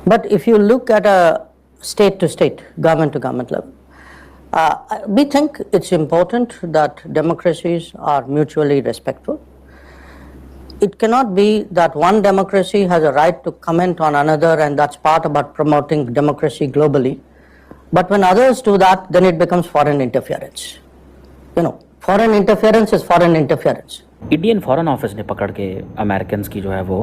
But if you look at a state to state, government to government level, we think it's important that democracies are mutually respectful. It cannot be that one democracy has a right to comment on another, and that's part about promoting democracy globally. But when others do that, then it becomes foreign interference. Foreign interference is foreign interference. Indian foreign office ने पकड़ के American की जो है वो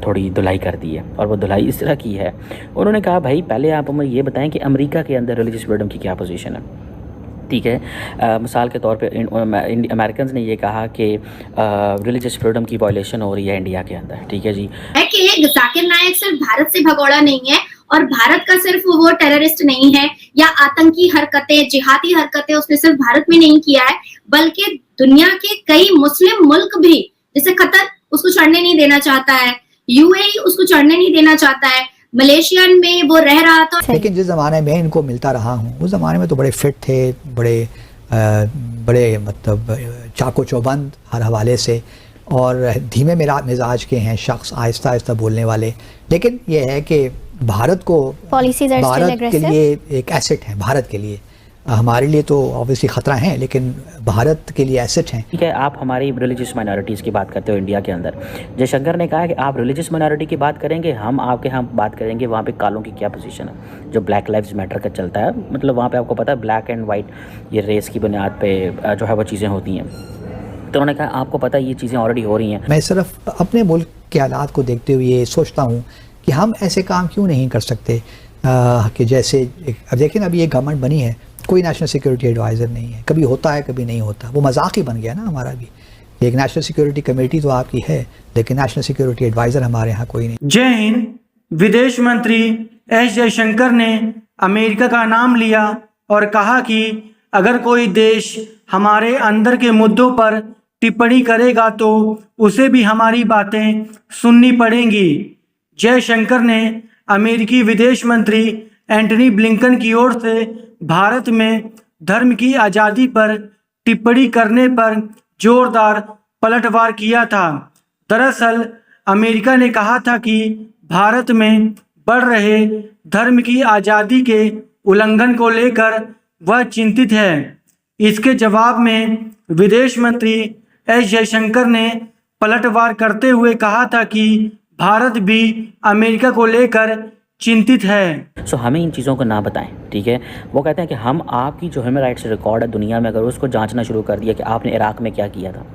थोड़ी धुलाई कर दी है, और वो धुलाई इस तरह की है, उन्होंने कहा भाई पहले आप हमें ये बताएं कि अमेरिका के अंदर रिलीजियस फ्रीडम की क्या पोजीशन है। ठीक है, मिसाल के तौर पे अमेरिकन ने ये कहा कि रिलीजियस फ्रीडम की वायलेशन हो रही है इंडिया के अंदर। ठीक है जी, है कि जाकिर नायक सिर्फ भारत से भगोड़ा नहीं है, और भारत का सिर्फ वो टेररिस्ट नहीं है या आतंकी हरकतें, जिहादी हरकतें उसने सिर्फ भारत में नहीं किया है, बल्कि दुनिया के कई मुस्लिम मुल्क भी, जैसे कतर उसको चढ़ने नहीं देना चाहता है, यूएई उसको चढ़ने नहीं देना चाहता है, मलेशिया में वो रह रहा था। लेकिन जिस ज़माने में इनको मिलता रहा हूँ उस ज़माने में तो बड़े फिट थे, बड़े मतलब चाको चौबंद हर हवाले से, और धीमे मिजाज के हैं शख्स, आहिस्ता आहिस्ता बोलने वाले। लेकिन ये है कि भारत के लिए एक एसेट है, भारत के लिए, हमारे लिए तो ऑब्वियसली ख़तरा है, लेकिन भारत के लिए एसेट हैं। ठीक है, आप हमारी रिलीजियस माइनॉरिटीज़ की बात करते हो इंडिया के अंदर। जयशंकर ने कहा कि आप रिलीजियस माइनॉरिटी की बात करेंगे, हम आपके यहाँ बात करेंगे वहाँ पे कालों की क्या पोजीशन है, जो ब्लैक लाइव्स मैटर का चलता है। मतलब वहाँ पे आपको पता है ब्लैक एंड वाइट ये रेस की बुनियाद पे जो है वो चीज़ें होती हैं। तो उन्होंने कहा आपको पता है ये चीज़ें ऑलरेडी हो रही हैं। मैं सिर्फ अपने मुल्क के हालात को देखते हुए ये सोचता हूँ कि हम ऐसे काम क्यों नहीं कर सकते कि जैसे अब देखिए ना, अभी ये गवर्नमेंट बनी है, कोई नेशनल सिक्योरिटी एडवाइज़र नहीं है, कभी होता है कभी नहीं होता, वो मजाक ही बन गया ना हमारा भी। एक नेशनल सिक्योरिटी कमेटी तो आपकी है, लेकिन नेशनल सिक्योरिटी एडवाइज़र हमारे यहाँ कोई नहीं। जय हिंद। विदेश मंत्री एस जयशंकर ने अमेरिका का नाम लिया और कहा कि अगर कोई देश हमारे अंदर के मुद्दों पर टिप्पणी करेगा तो उसे भी हमारी बातें सुननी पड़ेंगी। जयशंकर ने अमेरिकी विदेश मंत्री एंटनी ब्लिंकन की ओर से भारत में धर्म की आज़ादी पर टिप्पणी करने पर जोरदार पलटवार किया था। दरअसल अमेरिका ने कहा था कि भारत में बढ़ रहे धर्म की आज़ादी के उल्लंघन को लेकर वह चिंतित है। इसके जवाब में विदेश मंत्री एस जयशंकर ने पलटवार करते हुए कहा था कि भारत भी अमेरिका को लेकर चिंतित है। हमें इन चीज़ों को ना बताएं। ठीक है, वो कहते हैं कि हम आपकी जो ह्यूमन राइट्स रिकॉर्ड है दुनिया में, अगर उसको जांचना शुरू कर दिया कि आपने इराक में क्या किया था,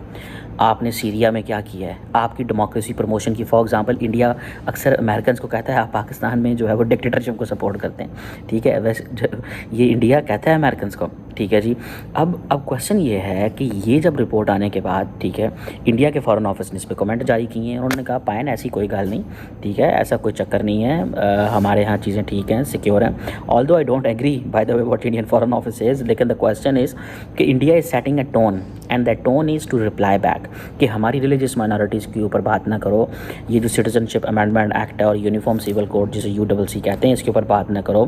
आपने सीरिया में क्या किया है, आपकी डेमोक्रेसी प्रमोशन की, फॉर एग्जांपल इंडिया अक्सर अमेरिकन को कहता है आप पाकिस्तान में जो है वो डिक्टेटरशिप को सपोर्ट करते हैं। ठीक है, वैसे ये इंडिया कहता है अमेरिकन को। ठीक है जी, अब क्वेश्चन ये है कि ये जब रिपोर्ट आने के बाद, ठीक है, इंडिया के फॉरेन ऑफिस ने इस पर कमेंट जारी किए हैं। उन्होंने कहा पायन ऐसी कोई गल नहीं, ठीक है, ऐसा कोई चक्कर नहीं है, हमारे यहाँ चीज़ें ठीक हैं, सिक्योर हैं। Although I don't agree by the way what Indian foreign office is, लेकिन द क्वेश्चन इज़ कि India is setting a tone and that tone is to reply back कि हमारी रिलीजियस माइनॉरिटीज़ के ऊपर बात ना करो, ये जो सिटीजनशिप अमेंडमेंट एक्ट है और यूनिफॉर्म सिविल कोड जिसे UCC कहते हैं, इसके ऊपर बात ना करो।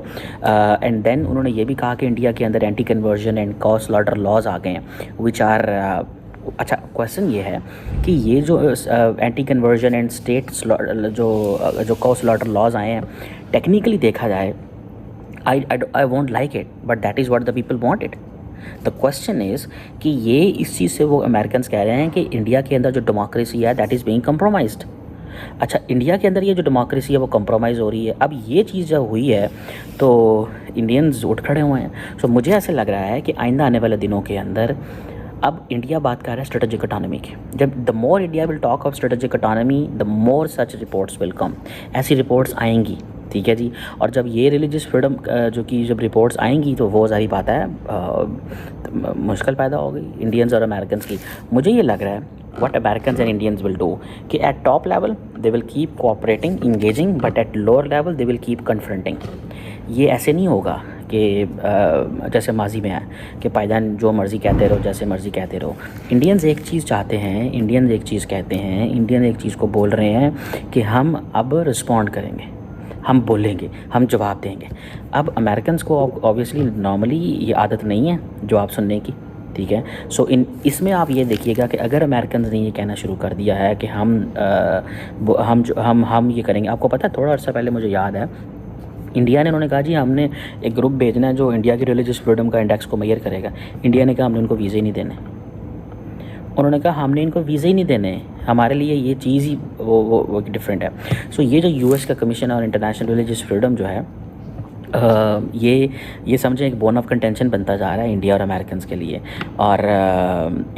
एंड देन उन्होंने ये भी कहा कि इंडिया के अंदर एंटी कन्वर्जन एंड कॉ स्लॉटर लॉज आ गए हैं विच आर अच्छा। क्वेश्चन ये है कि ये जो एंटी कन्वर्जन एंड स्टेट जो कॉ स्लॉटर लॉज आए हैं, टेक्निकली देखा जाए I won't like it, but that is what the people want it. The question is कि ये इस चीज़ से वो अमेरिकन कह रहे हैं कि इंडिया के अंदर जो डेमोक्रेसी है दैट इज़ बीइंग कम्प्रोमाइज्ड। अच्छा, इंडिया के अंदर ये जो डेमोक्रेसी है वो कम्प्रोमाइज़ हो रही है। अब ये चीज़ जब हुई है तो इंडियंस उठ खड़े हुए हैं। सो मुझे ऐसे लग रहा है कि आइंदा आने वाले दिनों के अंदर अब इंडिया बात कर रहा है स्ट्रेटेजिक ऑटोनॉमी की। जब the more India will talk of strategic autonomy the more such reports will come, ऐसी रिपोर्ट्स आएंगी। ठीक है जी, और जब ये रिलीजियस फ्रीडम जब रिपोर्ट्स आएंगी तो वो सारी बात है मुश्किल पैदा हो गई इंडियंस और अमेरिकन की। मुझे ये लग रहा है what Americans and Indians will do कि at top level they will keep cooperating, engaging, but at lower level they will keep confronting। ये ऐसे नहीं होगा कि जैसे माजी में है कि पायदान जो मर्ज़ी कहते रहो, जैसे मर्ज़ी कहते रहो। इंडियंस एक चीज़ चाहते हैं, इंडियंस एक चीज़ कहते हैं, इंडियन एक चीज़ को बोल रहे हैं कि हम अब रिस्पॉन्ड करेंगे, हम बोलेंगे, हम जवाब देंगे। अब अमेरिकन को ऑब्वियसली नॉर्मली ये आदत नहीं है जवाब सुनने की। ठीक है। सो इसमें आप ये देखिएगा कि अगर अमेरिकन ने ये कहना शुरू कर दिया है कि हम ये करेंगे। आपको पता है थोड़ा अर्सा पहले मुझे याद है इंडिया ने, उन्होंने कहा जी हमने एक ग्रुप भेजना है जो इंडिया की रिलीजियस फ्रीडम का इंडेक्स को मेजर करेगा। इंडिया ने कहा हमने उनको वीज़े ही नहीं देने। उन्होंने कहा हमने इनको वीज़े ही नहीं देने, हमारे लिए ये चीज़ ही वो डिफरेंट है। सो ये जो यूएस का कमीशन और इंटरनेशनल रिलीजियस फ्रीडम जो है ये समझें एक बोन ऑफ कंटेंशन बनता जा रहा है इंडिया और अमेरिकन के लिए, और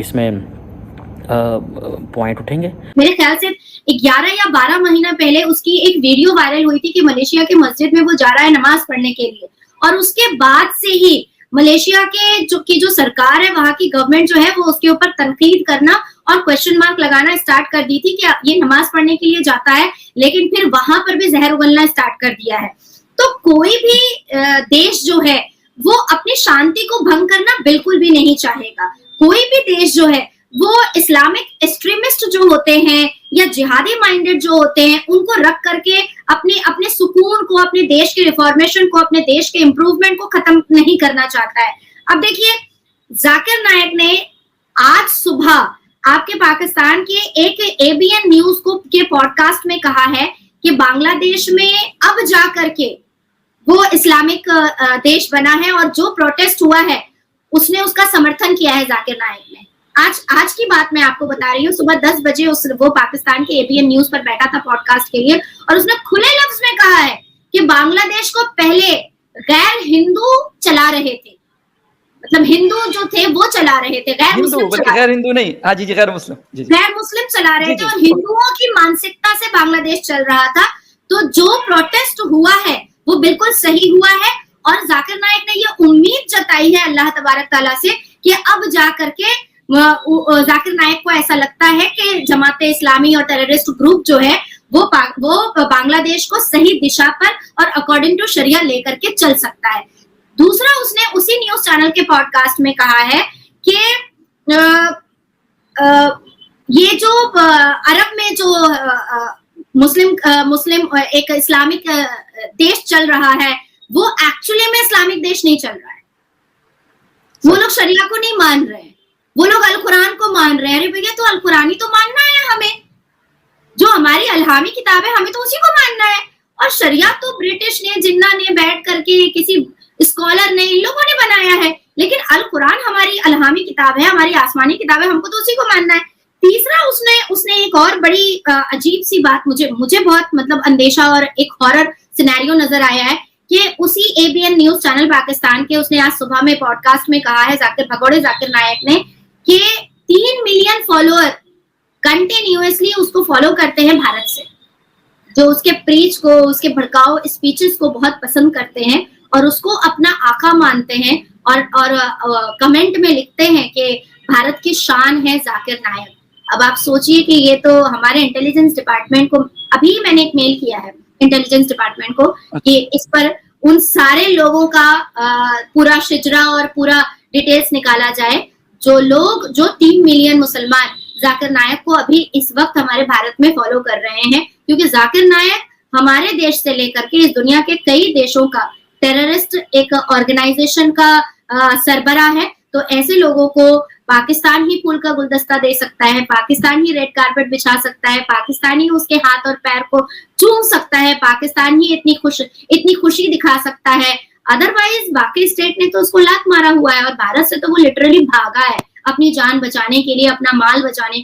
इसमें पॉइंट उठेंगे। मेरे ख्याल से 11 या 12 महीना पहले उसकी एक वीडियो वायरल हुई थी कि मलेशिया के मस्जिद में वो जा रहा है नमाज पढ़ने के लिए, और उसके बाद से ही मलेशिया के जो सरकार है, वहां की गवर्नमेंट जो है, वो उसके ऊपर तनकीद करना और क्वेश्चन मार्क लगाना स्टार्ट कर दी थी कि ये नमाज पढ़ने के लिए जाता है, लेकिन फिर वहां पर भी जहर उगलना स्टार्ट कर दिया है। तो कोई भी देश जो है वो अपनी शांति को भंग करना बिल्कुल भी नहीं चाहेगा। कोई भी देश जो है वो इस्लामिक एक्सट्रीमिस्ट जो होते हैं या जिहादी माइंडेड जो होते हैं, उनको रख करके अपने सुकून को, अपने देश के रिफॉर्मेशन को, अपने देश के इम्प्रूवमेंट को खत्म नहीं करना चाहता है। अब देखिए, जाकिर नायक ने आज सुबह आपके पाकिस्तान के एक ABN न्यूज के पॉडकास्ट में कहा है कि बांग्लादेश में अब जा करके वो इस्लामिक देश बना है, और जो प्रोटेस्ट हुआ है उसने उसका समर्थन किया है जाकिर नायक ने। आज की बात मैं आपको बता रही हूँ, सुबह 10 बजे वो पाकिस्तान के ABN न्यूज पर बैठा था पॉडकास्ट के लिए, और उसने खुले लफ्ज में कहा है कि बांग्लादेश को पहले गैर हिंदू चला रहे थे, मतलब हिंदू जो थे वो चला रहे थे, गैर हिंदू नहीं, हाँ जी गैर मुस्लिम चला रहे थे, और हिंदुओं की मानसिकता से बांग्लादेश चल रहा था। तो जो प्रोटेस्ट हुआ है वो बिल्कुल सही हुआ है, और जाकिर नायक ने ये उम्मीद जताई है अल्लाह तबारक ताला से कि अब जा करके जाकिर नायक को ऐसा लगता है कि जमाते इस्लामी और टेररिस्ट ग्रुप जो है वो बांग्लादेश को सही दिशा पर और अकॉर्डिंग टू शरिया लेकर के चल सकता है। दूसरा, उसने उसी न्यूज चैनल के पॉडकास्ट में कहा है कि ये जो अरब में जो मुस्लिम एक इस्लामिक देश चल रहा है, वो एक्चुअली में इस्लामिक देश नहीं चल रहा है। वो लोग शरिया को नहीं मान रहे हैं, वो लोग अल कुरान को मान रहे हैं। अरे भैया, तो अल कुरानी तो मानना है हमें, जो हमारी अलहामी किताब है हमें तो उसी को मानना है। और शरिया तो ब्रिटिश ने, जिन्ना ने बैठ करके, किसी स्कॉलर ने, इन लोगों ने बनाया है, लेकिन अल कुरान हमारी अलहामी किताब है, हमारी आसमानी किताब है, हमको तो उसी को मानना है। तीसरा, उसने एक और बड़ी अजीब सी बात, मुझे बहुत मतलब अंदेशा और एक हॉरर सिनेरियो नजर आया है कि उसी ABN न्यूज चैनल पाकिस्तान के उसने आज सुबह में पॉडकास्ट में कहा है जाकिर नायक ने कि 3 मिलियन फॉलोअर कंटिन्यूअसली उसको फॉलो करते हैं भारत से, जो उसके प्रीच को, उसके भड़काऊ स्पीचेस को बहुत पसंद करते हैं और उसको अपना आका मानते हैं, और कमेंट में लिखते हैं कि भारत की शान है जाकिर नायक। अब आप सोचिए कि ये तो हमारे इंटेलिजेंस डिपार्टमेंट को, अभी मैंने एक मेल किया है इंटेलिजेंस डिपार्टमेंट को कि इस पर उन सारे लोगों का पूरा शिजरा और पूरा डिटेल्स निकाला जाए, जो 3 मिलियन मुसलमान जाकिर नायक को अभी इस वक्त हमारे भारत में फॉलो कर रहे हैं। क्योंकि जाकिर नायक हमारे देश से लेकर के इस दुनिया के कई देशों का टेररिस्ट एक ऑर्गेनाइजेशन का सरबराह है। तो ऐसे लोगों को पाकिस्तान ही फूल का गुलदस्ता दे सकता है, पाकिस्तान ही रेड कारपेट बिछा सकता है, पाकिस्तान ही उसके हाथ और पैर को चूम सकता है, पाकिस्तान ही इतनी खुशी दिखा सकता है। अदरवाइज बाकी स्टेट ने तो उसको लात मारा हुआ है, और भारत से तो वो लिटरली भागा है अपनी जान बचाने के लिए, अपना माल बचाने के